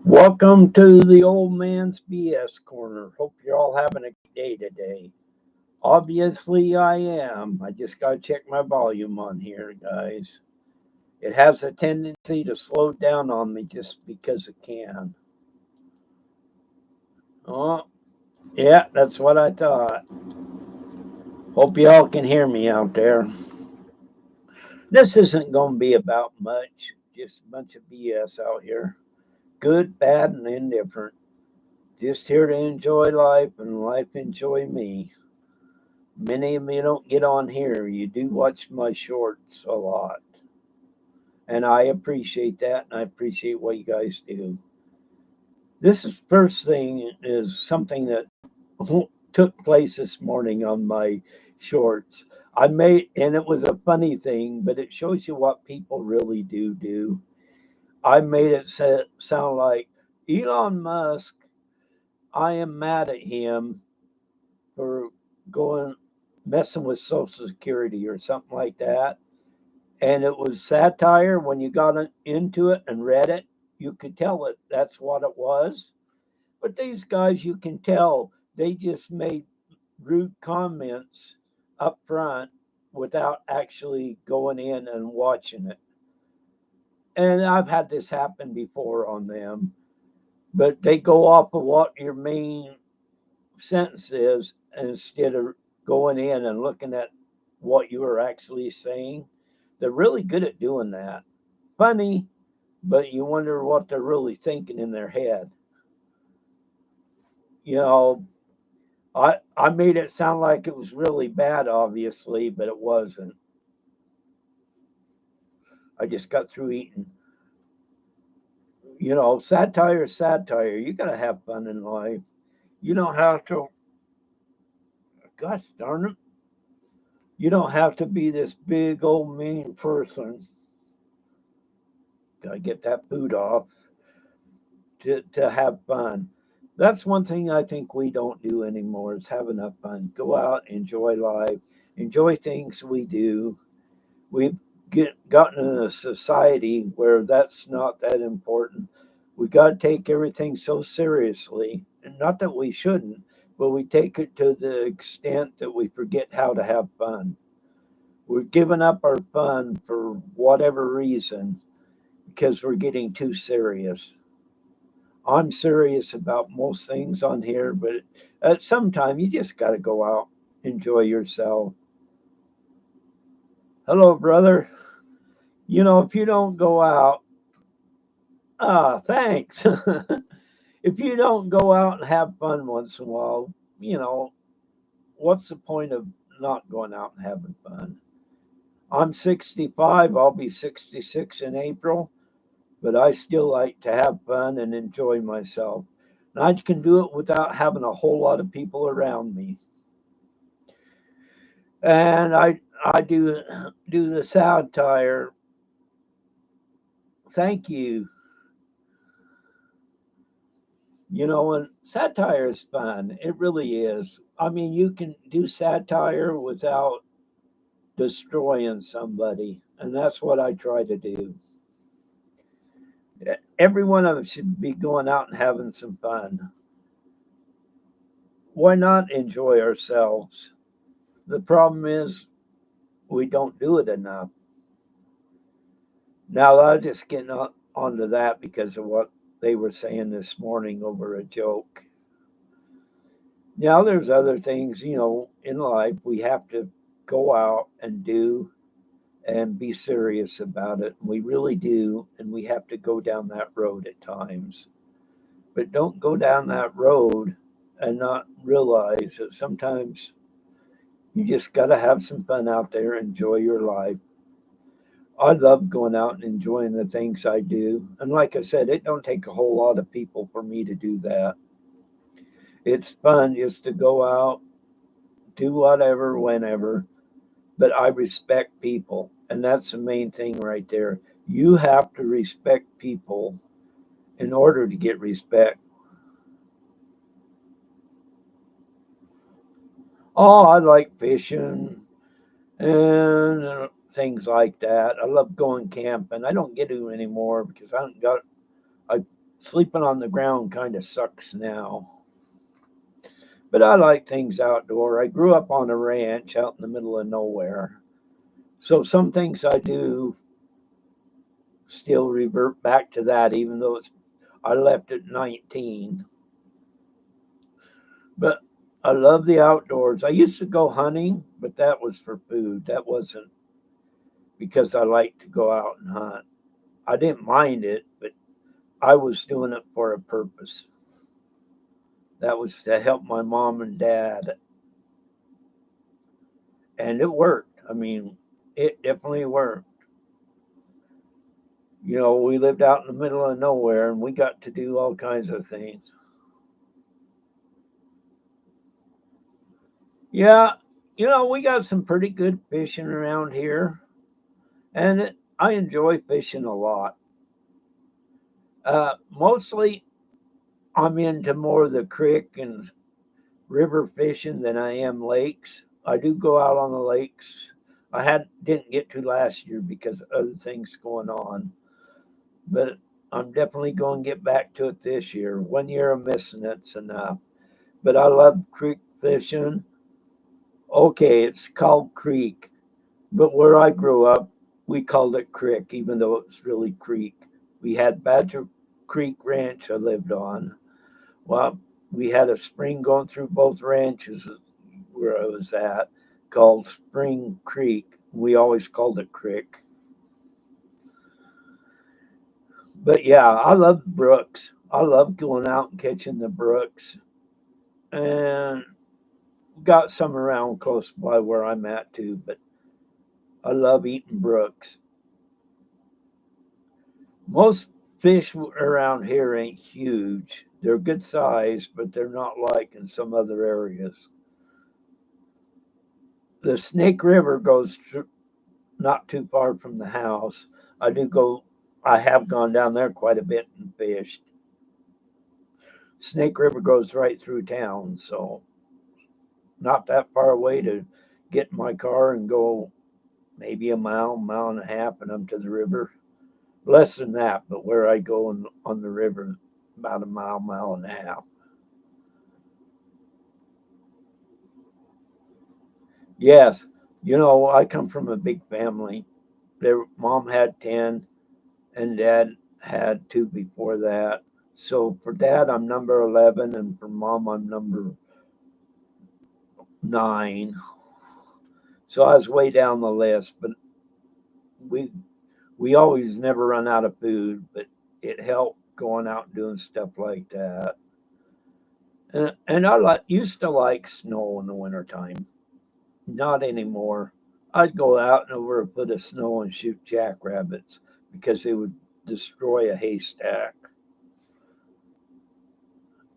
Welcome to the old man's BS corner. Hope you're all having a good day today. Obviously, I am. I just got to check my volume on here, guys. It has a tendency to slow down on me just because it can. Oh, yeah, that's what I thought. Hope y'all can hear me out there. This isn't going to be about much, just a bunch of BS out here. Good, bad, and indifferent. Just here to enjoy life and life enjoy me. Many of you don't get on here. You do watch my shorts a lot. And I appreciate that, and I appreciate what you guys do. This is first thing is something that took place this morning on my shorts. I made, and it was a funny thing, but it shows you what people really do. I made it sound like Elon Musk. I am mad at him for going messing with Social Security or something like that. And it was satire. When you got into it and read it, you could tell that that's what it was. But these guys, you can tell they just made rude comments up front without actually going in and watching it. And I've had this happen before on them, but they go off of what your main sentence is instead of going in and looking at what you are actually saying. They're really good at doing that. Funny, but you wonder what they're really thinking in their head. You know, I made it sound like it was really bad, obviously, but it wasn't. I just got through eating. Satire is satire. You got to have fun in life. You don't have to, gosh darn it, you don't have to be this big old mean person. Got to get that food off to have fun. That's one thing I think we don't do anymore is have enough fun. Go out, enjoy life, enjoy things we do. We've gotten in a society where that's not that important. We got to take everything so seriously, and not that we shouldn't, but we take it to the extent that we forget how to have fun. We're giving up our fun for whatever reason because we're getting too serious. I'm serious about most things on here, but at some time you just got to go out, enjoy yourself. Hello, brother. If you don't go out, thanks. If you don't go out and have fun once in a while, you know, what's the point of not going out and having fun? I'm 65, I'll be 66 in April, but I still like to have fun and enjoy myself. And I can do it without having a whole lot of people around me. And I do the satire. Thank you. And satire is fun. It really is. I mean, you can do satire without destroying somebody, and that's what I try to do. Every one of us should be going out and having some fun. Why not enjoy ourselves? The problem is we don't do it enough. Now, I'll just get onto that because of what they were saying this morning over a joke. Now, there's other things, in life we have to go out and do and be serious about it. We really do, and we have to go down that road at times. But don't go down that road and not realize that sometimes you just got to have some fun out there, enjoy your life. I love going out and enjoying the things I do. And like I said, it don't take a whole lot of people for me to do that. It's fun just to go out, do whatever, whenever, but I respect people. And that's the main thing right there. You have to respect people in order to get respect. Oh, I like fishing and things like that. I love going camping. I don't get to anymore because I don't got. I Sleeping on the ground kind of sucks now. But I like things outdoor. I grew up on a ranch out in the middle of nowhere. So some things I do still revert back to that, even though I left at 19. But I love the outdoors. I used to go hunting, but that was for food. That wasn't because I like to go out and hunt. I didn't mind it, but I was doing it for a purpose. That was to help my mom and dad, and it worked. I mean, it definitely worked. We lived out in the middle of nowhere and we got to do all kinds of things. Yeah, we got some pretty good fishing around here, and I enjoy fishing a lot. Mostly, I'm into more of the creek and river fishing than I am lakes. I do go out on the lakes. I had didn't get to last year because of other things going on, but I'm definitely going to get back to it this year. 1 year of missing it's enough. But I love creek fishing. Okay, it's called creek, but where I grew up, we called it creek, even though it was really creek. We had Badger Creek Ranch I lived on. Well, we had a spring going through both ranches where I was at called Spring Creek. We always called it creek. But yeah, I love brooks. I love going out and catching the brooks. And got some around close by where I'm at too, but I love eating brooks. Most fish around here ain't huge. They're good size, but they're not like in some other areas. The Snake River goes not too far from the house. I do go. I have gone down there quite a bit and fished. Snake River goes right through town, so not that far away to get in my car and go maybe a mile, mile and a half, and up to the river. Less than that, but where I go on the river, about a mile, mile and a half. Yes, I come from a big family. Their mom had 10, and dad had two before that. So for dad, I'm number 11, and for mom, I'm number 9. So I was way down the list, but we we always never run out of food, but it helped going out and doing stuff like that. And I used to like snow in the wintertime. Not anymore. I'd go out and over a foot of snow and shoot jackrabbits because they would destroy a haystack.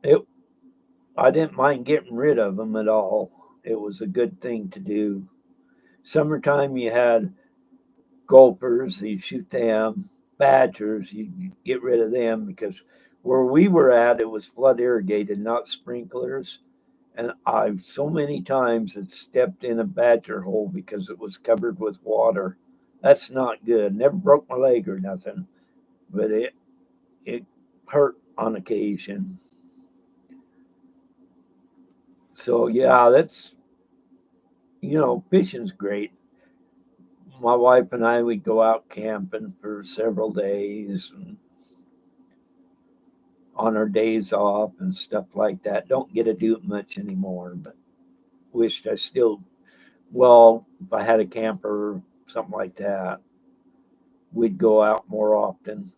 It, I didn't mind getting rid of them at all. It was a good thing to do. Summertime, you had gophers, you shoot them. Badgers, you get rid of them because where we were at, it was flood irrigated, not sprinklers. And I've so many times had stepped in a badger hole because it was covered with water. That's not good. Never broke my leg or nothing, but it hurt on occasion. So yeah, that's fishing's great. My wife and I would go out camping for several days and on our days off and stuff like that. Don't get to do it much anymore, but wished I still if I had a camper or something like that, we'd go out more often.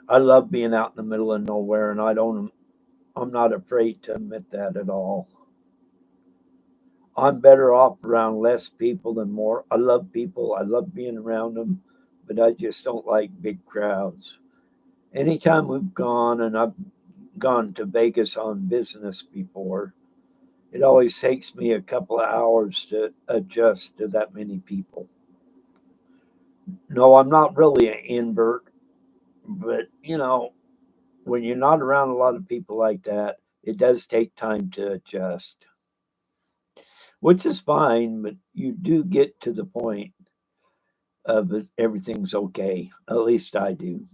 I love being out in the middle of nowhere, and I'm not afraid to admit that at all. I'm better off around less people than more. I love people. I love being around them, but I just don't like big crowds. Anytime we've gone, and I've gone to Vegas on business before, it always takes me a couple of hours to adjust to that many people. No, I'm not really an invert, but when you're not around a lot of people like that, it does take time to adjust, which is fine, but you do get to the point of everything's okay. At least I do.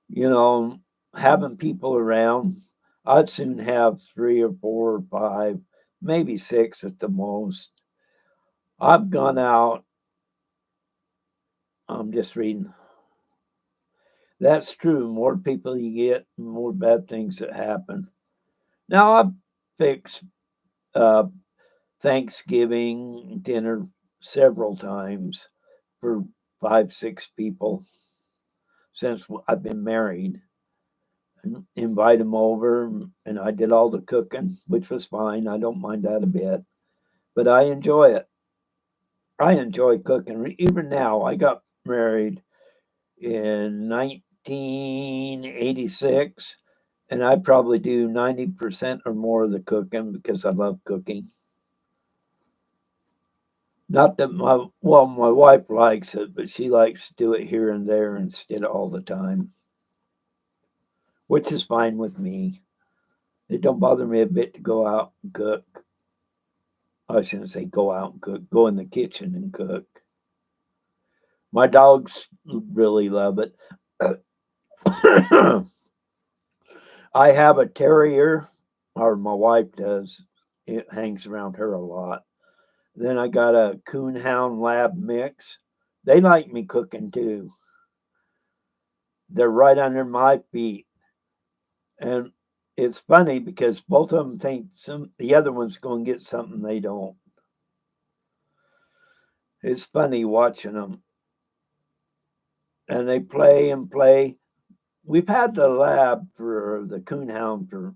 You know, having people around, I'd soon have 3 or 4 or 5, maybe 6 at the most. I've gone out, I'm just reading. That's true. More people you get, more bad things that happen. Now, I've fixed uh, Thanksgiving dinner several times for 5, 6 people since I've been married. And invite them over, and I did all the cooking, which was fine. I don't mind that a bit, but I enjoy it. I enjoy cooking. Even now, I got married in 1986, and I probably do 90% or more of the cooking because I love cooking. Not that my wife likes it, but she likes to do it here and there instead of all the time, which is fine with me. It don't bother me a bit to go out and cook. I shouldn't say go out and cook, go in the kitchen and cook. My dogs really love it. I have a terrier, or my wife does. It hangs around her a lot. Then I got a coonhound lab mix. They like me cooking too. They're right under my feet. And it's funny because both of them think the other one's going to get something they don't. It's funny watching them. And they play and play. We've had the lab for the coonhound for